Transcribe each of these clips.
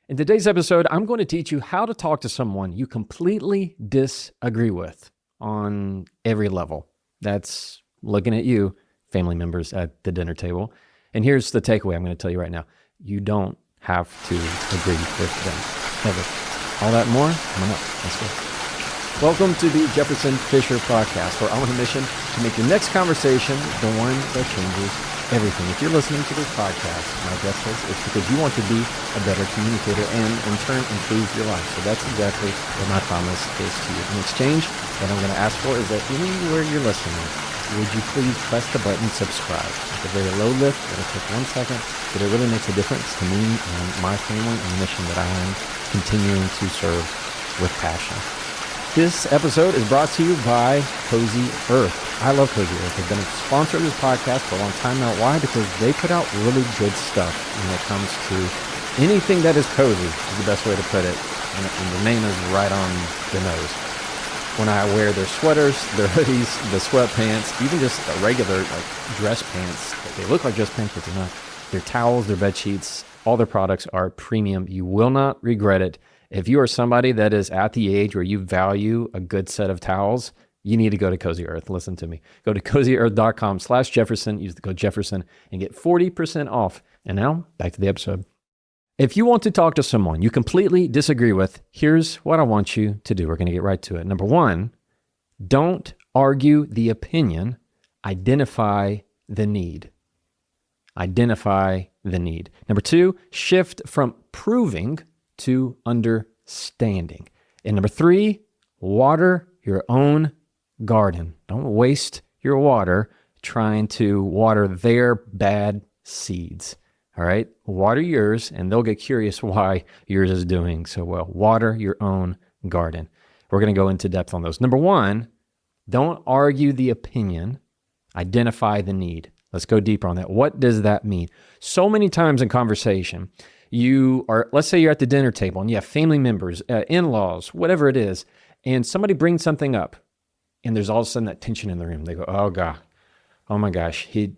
In today's episode, I'm going to teach you how to talk to someone you completely disagree with on every level. That's looking at you, family members at the dinner table. And here's the takeaway I'm going to tell you right now. You don't have to agree with them, ever. All that and more, coming up. Let's go. Welcome to the Jefferson Fisher Podcast, where I'm on a mission to make your next conversation the one that changes everything. If you're listening to this podcast, my guess is it's because you want to be a better communicator and in turn improve your life. So that's exactly what my promise is to you. In exchange, what I'm going to ask for is that anywhere you're listening, would you please press the button subscribe? It's a very low lift. It'll take 1 second, but it really makes a difference to me and my family and the mission that I am continuing to serve with passion. This episode is brought to you by Cozy Earth. I love Cozy Earth. They've been a sponsor of this podcast for a long time now. Why? Because they put out really good stuff when it comes to anything that is cozy, is the best way to put it. And the name is right on the nose. When I wear their sweaters, their hoodies, the sweatpants, even just the regular dress pants, they look like dress pants, but they're not. Their towels, their bed sheets, all their products are premium. You will not regret it. If you are somebody that is at the age where you value a good set of towels, you need to go to Cozy Earth. Listen to me. Go to cozyearth.com/Jefferson, use the code Jefferson, and get 40% off. And now, back to the episode. If you want to talk to someone you completely disagree with, here's what I want you to do. We're going to get right to it. Number one, don't argue the opinion. Identify the need. Identify the need. Number two, shift from proving to understanding. And number three, water your own garden. Don't waste your water trying to water their bad seeds. All right? Water yours, and they'll get curious why yours is doing so well. Water your own garden. We're going to go into depth on those. Number one, don't argue the opinion. Identify the need. Let's go deeper on that. What does that mean? So many times in conversation, let's say you're at the dinner table and you have family members, in-laws, whatever it is, and somebody brings something up and there's all of a sudden that tension in the room. They go, oh God, oh my gosh, they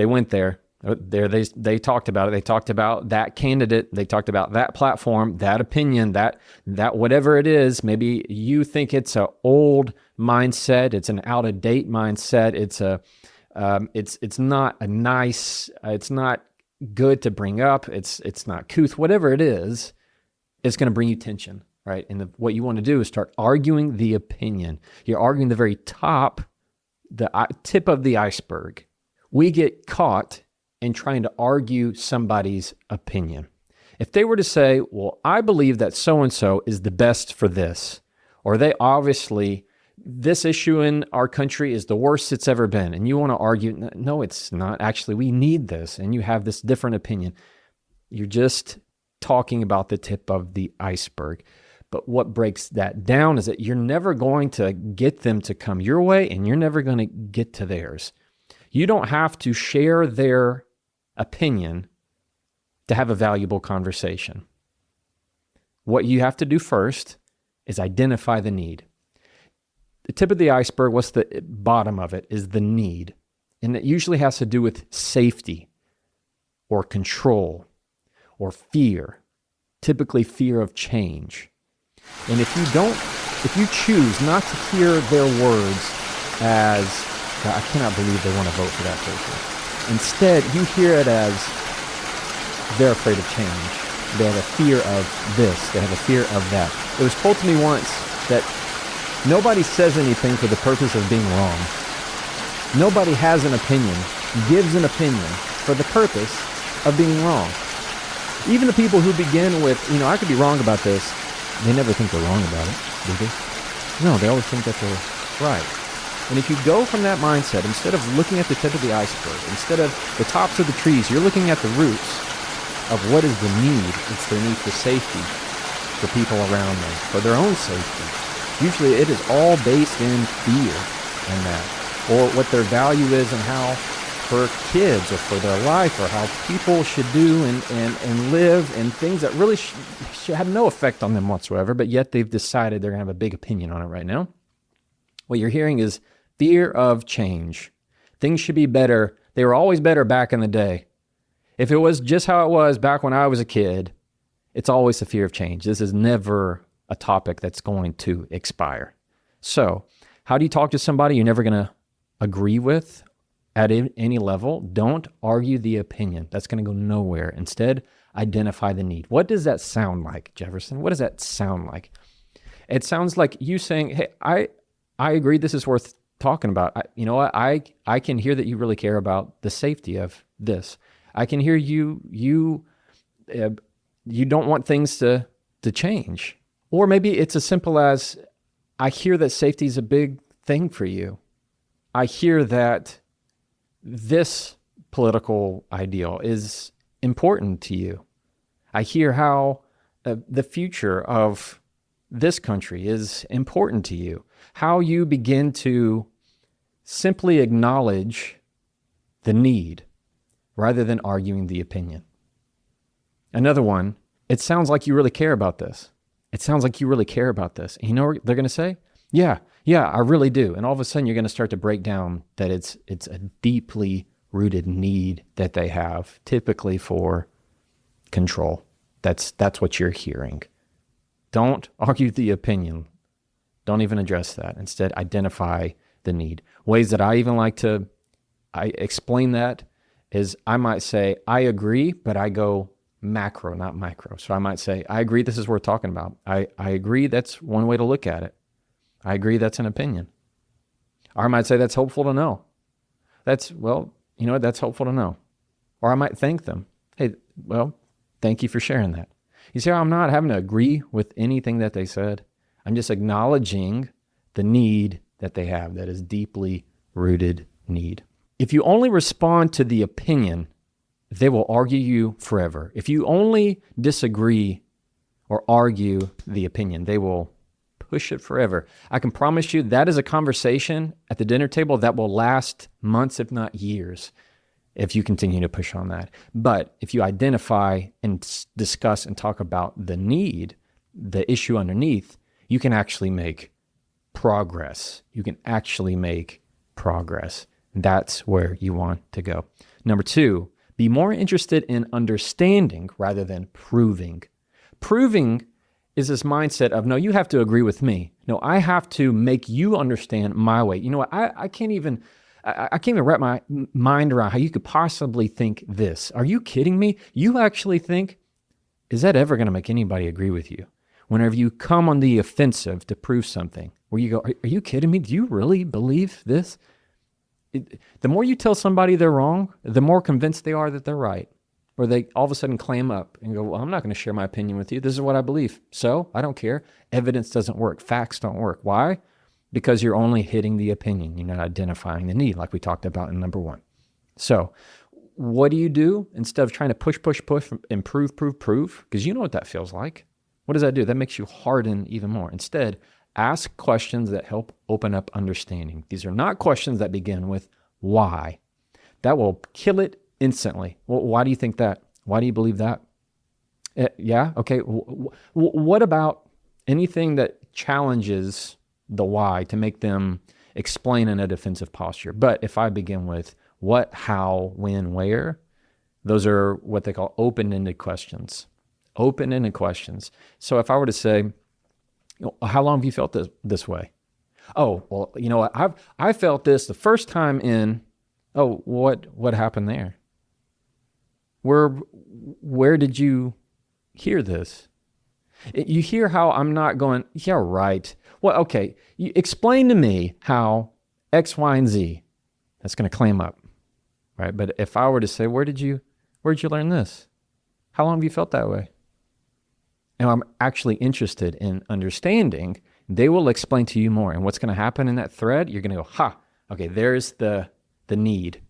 went there. They talked about it. They talked about that candidate. They talked about that platform, that opinion, that whatever it is. Maybe you think it's an old mindset. It's an out of date mindset. It's not a nice, it's not good to bring up. It's not couth. Whatever it is, it's going to bring you tension, right? And what you want to do is start arguing the opinion. You're arguing the very top, the tip of the iceberg. We get caught in trying to argue somebody's opinion. If they were to say, well, I believe that so-and-so is the best for this, or this issue in our country is the worst it's ever been, and you want to argue, no, it's not. Actually, we need this, and you have this different opinion. You're just talking about the tip of the iceberg. But what breaks that down is that you're never going to get them to come your way, and you're never going to get to theirs. You don't have to share their opinion to have a valuable conversation. What you have to do first is identify the need. The tip of the iceberg, what's the bottom of it, is the need. And it usually has to do with safety or control or fear, typically fear of change. And if you choose not to hear their words as, I cannot believe they want to vote for that person. Instead, you hear it as they're afraid of change. They have a fear of this. They have a fear of that. It was told to me once that nobody says anything for the purpose of being wrong. Nobody has an opinion, gives an opinion for the purpose of being wrong. Even the people who begin with, I could be wrong about this, they never think they're wrong about it, do they? No, they always think that they're right. And if you go from that mindset, instead of looking at the tip of the iceberg, instead of the tops of the trees, you're looking at the roots of what is the need. It's their need for safety, for people around them, for their own safety. Usually it is all based in fear and that, or what their value is and how for kids or for their life or how people should do and live and things that really should have no effect on them whatsoever, but yet they've decided they're going to have a big opinion on it right now. What you're hearing is fear of change. Things should be better. They were always better back in the day. If it was just how it was back when I was a kid, It's always the fear of change. This is never a topic that's going to expire. So how do you talk to somebody you're never going to agree with at any level? Don't argue the opinion. That's going to go nowhere. Instead, identify the need. What does that sound like, Jefferson? What does that sound like? It sounds like you saying, hey, I agree this is worth talking about. You know what? I can hear that you really care about the safety of this. I can hear you don't want things to change. Or maybe it's as simple as, I hear that safety is a big thing for you. I hear that this political ideal is important to you. I hear how the future of this country is important to you. How you begin to simply acknowledge the need rather than arguing the opinion. Another one, it sounds like you really care about this. It sounds like you really care about this. And you know what they're going to say? Yeah, I really do. And all of a sudden you're going to start to break down that it's a deeply rooted need that they have, typically for control. That's what you're hearing. Don't argue the opinion. Don't even address that. Instead, identify the need. Ways that I even like to explain that is I might say, I agree, but I go macro, not micro. So I might say, I agree this is worth talking about. I agree that's one way to look at it. I agree that's an opinion. Or I might say that's hopeful to know. That's hopeful to know. Or I might thank them. Hey, well, thank you for sharing that. You see how I'm not having to agree with anything that they said. I'm just acknowledging the need that they have, that is deeply rooted need. If you only respond to the opinion, they will argue you forever. If you only disagree or argue the opinion, they will push it forever. I can promise you that is a conversation at the dinner table that will last months, if not years, if you continue to push on that. But if you identify and discuss and talk about the need, the issue underneath, you can actually make progress. That's where you want to go. Number 2, be more interested in understanding rather than proving. Proving is this mindset of, no, you have to agree with me. No, I have to make you understand my way. You know what? I can't even wrap my mind around how you could possibly think this. Are you kidding me? You actually think, is that ever going to make anybody agree with you? Whenever you come on the offensive to prove something, where you go, are you kidding me? Do you really believe this? The more you tell somebody they're wrong, the more convinced they are that they're right. Or they all of a sudden clam up and go, well, I'm not going to share my opinion with you. This is what I believe. So I don't care. Evidence doesn't work. Facts don't work. Why? Because you're only hitting the opinion. You're not identifying the need, like we talked about in number 1. So what do you do instead of trying to push, and prove? Because you know what that feels like. What does that do? That makes you harden even more. Instead, ask questions that help open up understanding. These are not questions that begin with why. That will kill it instantly. Well, why do you think that? Why do you believe that? Yeah, okay. What about anything that challenges the why to make them explain in a defensive posture? But if I begin with what, how, when, where, those are what they call open-ended questions. Open-ended questions. So if I were to say, how long have you felt this way? Oh, well, you know what? I felt this the first time in, oh, what happened there? Where did you hear this? You hear how I'm not going, yeah, right. Well, okay, you explain to me how X, Y, and Z, that's going to clam up, right? But if I were to say, where'd you learn this? How long have you felt that way? And I'm actually interested in understanding, they will explain to you more. And what's going to happen in that thread, you're going to go, okay, there's the need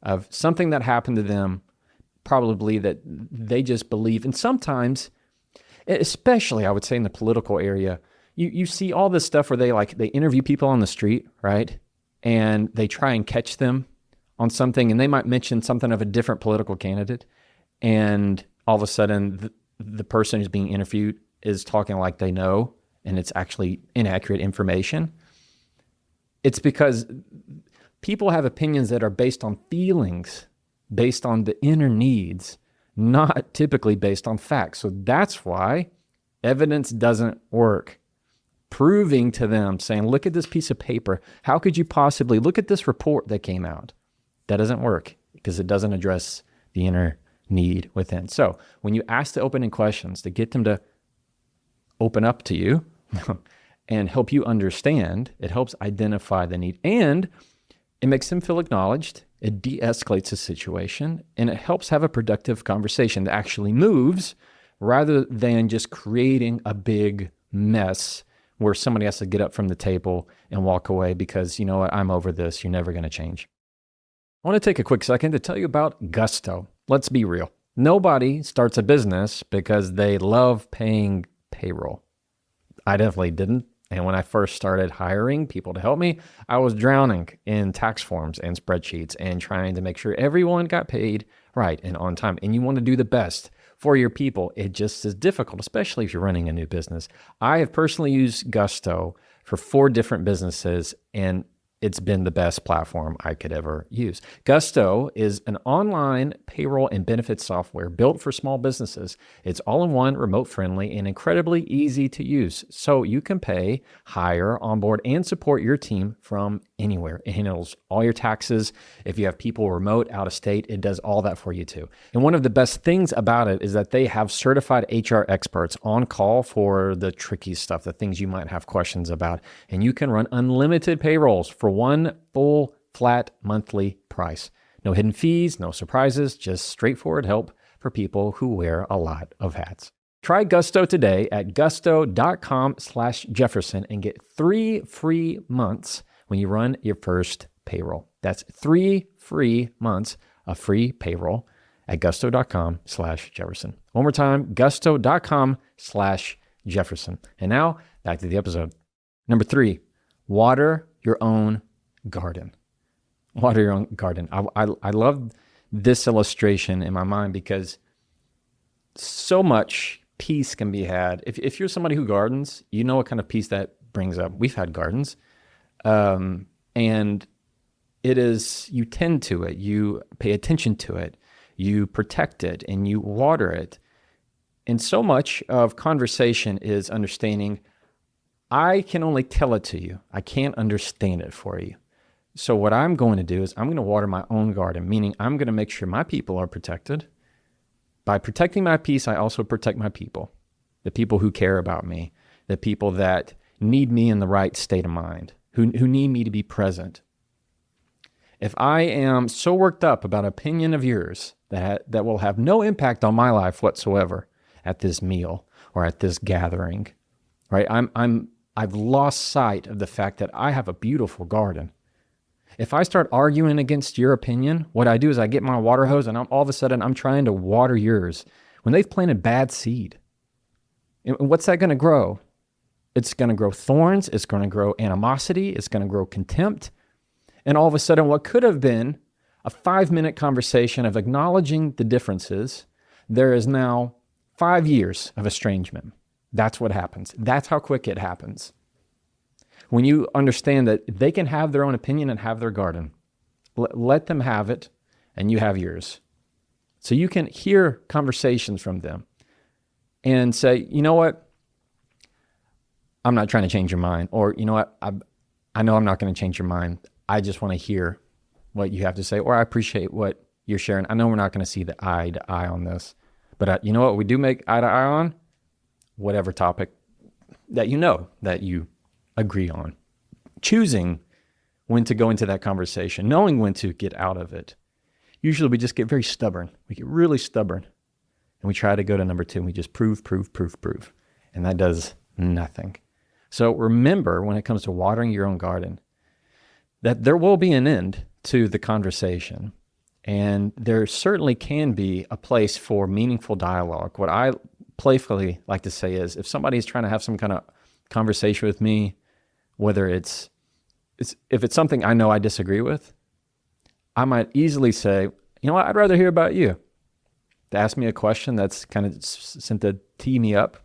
of something that happened to them, probably that they just believe. And sometimes, especially I would say in the political area, you see all this stuff where they interview people on the street, right? And they try and catch them on something, and they might mention something of a different political candidate. And all of a sudden, the person who's being interviewed is talking like they know, and it's actually inaccurate information. It's because people have opinions that are based on feelings, based on the inner needs, not typically based on facts. So that's why evidence doesn't work. Proving to them, saying, look at this piece of paper. How could you possibly look at this report that came out? That doesn't work because it doesn't address the inner need within. So when you ask the opening questions to get them to open up to you and help you understand, it helps identify the need, and it makes them feel acknowledged. It de-escalates the situation, and it helps have a productive conversation that actually moves rather than just creating a big mess where somebody has to get up from the table and walk away because, you know what, I'm over this. You're never going to change. I want to take a quick second to tell you about Gusto. Let's be real. Nobody starts a business because they love paying payroll. I definitely didn't. And when I first started hiring people to help me, I was drowning in tax forms and spreadsheets and trying to make sure everyone got paid right and on time. And you want to do the best for your people. It just is difficult, especially if you're running a new business. I have personally used Gusto for 4 different businesses, and it's been the best platform I could ever use. Gusto is an online payroll and benefits software built for small businesses. It's all-in-one, remote-friendly, and incredibly easy to use. So you can pay, hire, onboard, and support your team from anywhere. It handles all your taxes. If you have people remote, out of state, it does all that for you too. And one of the best things about it is that they have certified HR experts on call for the tricky stuff, the things you might have questions about. And you can run unlimited payrolls for one full flat monthly price. No hidden fees, no surprises, just straightforward help for people who wear a lot of hats. Try Gusto today at gusto.com/Jefferson and get 3 free months when you run your first payroll. That's 3 free months of free payroll at gusto.com/Jefferson. One more time, gusto.com/Jefferson. And now back to the episode. Number 3, water your own garden. Water your own garden. I love this illustration in my mind because so much peace can be had. If you're somebody who gardens, you know what kind of peace that brings up. We've had gardens. And it is, you tend to it, you pay attention to it, you protect it, and you water it. And so much of conversation is understanding, I can only tell it to you. I can't understand it for you. So what I'm going to do is I'm going to water my own garden, meaning I'm going to make sure my people are protected. By protecting my peace, I also protect my people, the people who care about me, the people that need me in the right state of mind, who need me to be present. If I am so worked up about an opinion of yours that will have no impact on my life whatsoever at this meal or at this gathering, right? I've lost sight of the fact that I have a beautiful garden. If I start arguing against your opinion, what I do is I get my water hose and all of a sudden I'm trying to water yours when they've planted bad seed. And what's that going to grow? It's going to grow thorns. It's going to grow animosity. It's going to grow contempt. And all of a sudden, what could have been a 5-minute conversation of acknowledging the differences, there is now 5 years of estrangement. That's what happens. That's how quick it happens. When you understand that they can have their own opinion and have their garden, let them have it and you have yours. So you can hear conversations from them and say, you know what? I'm not trying to change your mind. Or, you know what? I know I'm not going to change your mind. I just want to hear what you have to say, or I appreciate what you're sharing. I know we're not going to see the eye to eye on this, but you know what we do make eye to eye on? Whatever topic that you know that you agree on. Choosing when to go into that conversation, knowing when to get out of it. Usually we just get very stubborn. We get really stubborn. And we try to go to number 2 and we just prove. And that does nothing. So remember, when it comes to watering your own garden, that there will be an end to the conversation. And there certainly can be a place for meaningful dialogue. What I playfully like to say is, if somebody's trying to have some kind of conversation with me, whether if it's something I know I disagree with, I might easily say, you know what, I'd rather hear about you. To ask me a question that's kind of sent to tee me up,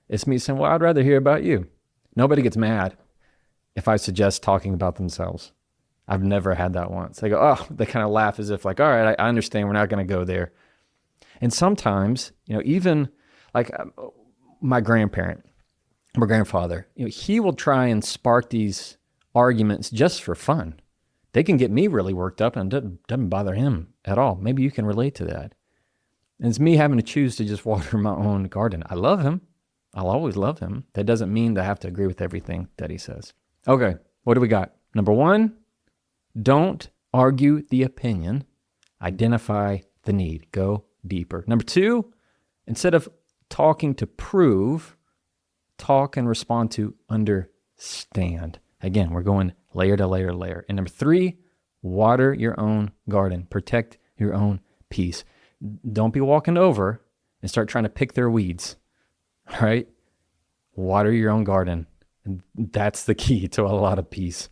it's me saying, well, I'd rather hear about you. Nobody gets mad if I suggest talking about themselves. I've never had that once. They go, oh, they kind of laugh as if like, all right, I understand, we're not going to go there. And sometimes, even like my grandfather, he will try and spark these arguments just for fun. They can get me really worked up and it doesn't bother him at all. Maybe you can relate to that. And it's me having to choose to just water my own garden. I love him. I'll always love him. That doesn't mean that I have to agree with everything that he says. Okay, what do we got? Number 1, don't argue the opinion. Identify the need. Go deeper. Number 2, instead of talking to prove, talk and respond to understand. Again, we're going layer to layer to layer. And number 3, water your own garden. Protect your own peace. Don't be walking over and start trying to pick their weeds. All right? Water your own garden. And that's the key to a lot of peace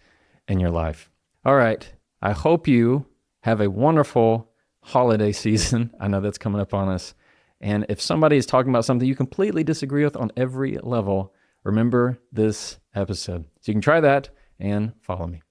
in your life. All right. I hope you have a wonderful holiday season. I know that's coming up on us. And if somebody is talking about something you completely disagree with on every level, remember this episode. So you can try that and follow me.